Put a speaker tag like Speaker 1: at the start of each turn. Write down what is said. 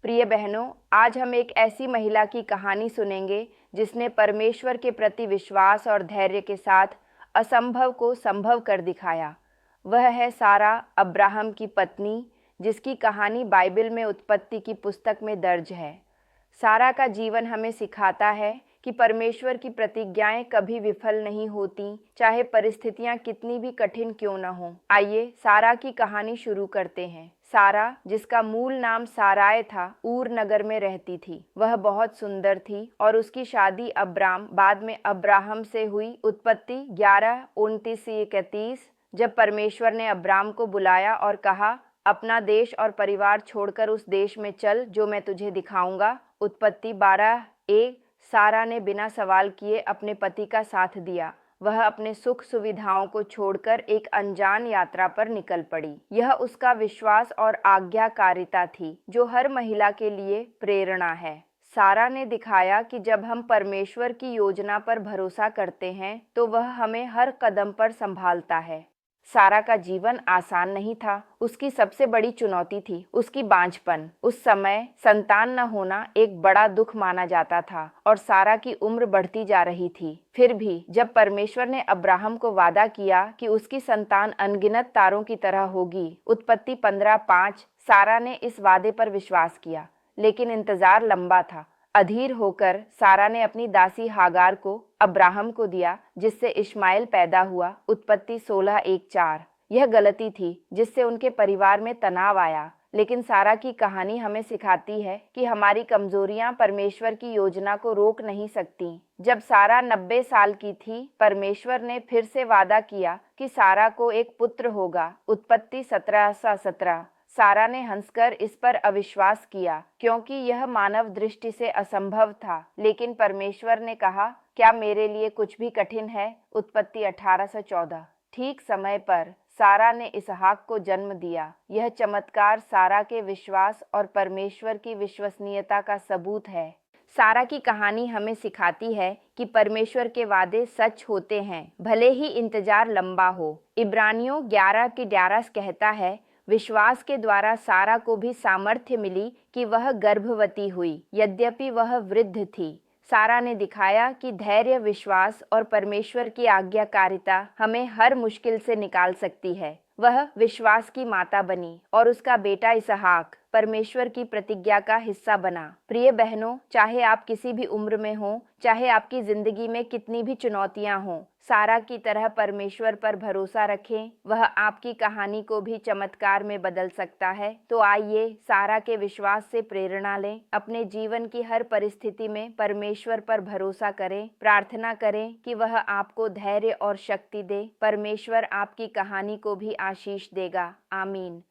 Speaker 1: प्रिय बहनों, आज हम एक ऐसी महिला की कहानी सुनेंगे जिसने परमेश्वर के प्रति विश्वास और धैर्य के साथ असंभव को संभव कर दिखाया। वह है सारा, अब्राहम की पत्नी, जिसकी कहानी बाइबल में उत्पत्ति की पुस्तक में दर्ज है। सारा का जीवन हमें सिखाता है कि परमेश्वर की प्रतिज्ञाएं कभी विफल नहीं होती, चाहे परिस्थितियां कितनी भी कठिन क्यों न हों। आइए सारा की कहानी शुरू करते हैं। सारा, जिसका मूल नाम साराय था, ऊर नगर में रहती थी। वह बहुत सुंदर थी और उसकी शादी अब्राम, बाद में अब्राहम से हुई। उत्पत्ति 11:29-31। जब परमेश्वर ने अब्राम को बुलाया और कहा, अपना देश और परिवार छोड़कर उस देश में चल जो मैं तुझे दिखाऊंगा। उत्पत्ति 12:1। सारा ने बिना सवाल किए अपने पति का साथ दिया। वह अपने सुख सुविधाओं को छोड़कर एक अनजान यात्रा पर निकल पड़ी। यह उसका विश्वास और आज्ञाकारिता थी, जो हर महिला के लिए प्रेरणा है। सारा ने दिखाया कि जब हम परमेश्वर की योजना पर भरोसा करते हैं तो वह हमें हर कदम पर संभालता है। सारा का जीवन आसान नहीं था। उसकी सबसे बड़ी चुनौती थी उसकी बांझपन। उस समय संतान न होना एक बड़ा दुख माना जाता था और सारा की उम्र बढ़ती जा रही थी। फिर भी जब परमेश्वर ने अब्राहम को वादा किया कि उसकी संतान अनगिनत तारों की तरह होगी, उत्पत्ति 15:5, सारा ने इस वादे पर विश्वास किया। लेकिन इंतजार लंबा था। अधीर होकर सारा ने अपनी दासी हागार को अब्राहम को दिया, जिससे इश्माएल पैदा हुआ। उत्पत्ति 16:1-4। यह गलती थी जिससे उनके परिवार में तनाव आया। लेकिन सारा की कहानी हमें सिखाती है कि हमारी कमजोरियां परमेश्वर की योजना को रोक नहीं सकती। जब सारा 90 साल की थी, परमेश्वर ने फिर से वादा किया कि सारा को एक पुत्र होगा। उत्पत्ति 17:17। सारा ने हंसकर इस पर अविश्वास किया, क्योंकि यह मानव दृष्टि से असंभव था। लेकिन परमेश्वर ने कहा, क्या मेरे लिए कुछ भी कठिन है? उत्पत्ति 18:14। ठीक समय पर सारा ने इसहाक को जन्म दिया। यह चमत्कार सारा के विश्वास और परमेश्वर की विश्वसनीयता का सबूत है। सारा की कहानी हमें सिखाती है कि परमेश्वर के वादे सच होते हैं, भले ही इंतजार लंबा हो। इब्रानियों 11:11 कहता है, विश्वास के द्वारा सारा को भी सामर्थ्य मिली कि वह गर्भवती हुई, यद्यपि वह वृद्ध थी। सारा ने दिखाया कि धैर्य, विश्वास और परमेश्वर की आज्ञाकारिता हमें हर मुश्किल से निकाल सकती है। वह विश्वास की माता बनी और उसका बेटा इसहाक परमेश्वर की प्रतिज्ञा का हिस्सा बना। प्रिय बहनों, चाहे आप किसी भी उम्र में हो, चाहे आपकी जिंदगी में कितनी भी चुनौतियां हों, सारा की तरह परमेश्वर पर भरोसा रखें। वह आपकी कहानी को भी चमत्कार में बदल सकता है। तो आइए सारा के विश्वास से प्रेरणा लें। अपने जीवन की हर परिस्थिति में परमेश्वर पर भरोसा करें। प्रार्थना करें कि वह आपको धैर्य और शक्ति दे। परमेश्वर आपकी कहानी को भी आशीष देगा। आमीन।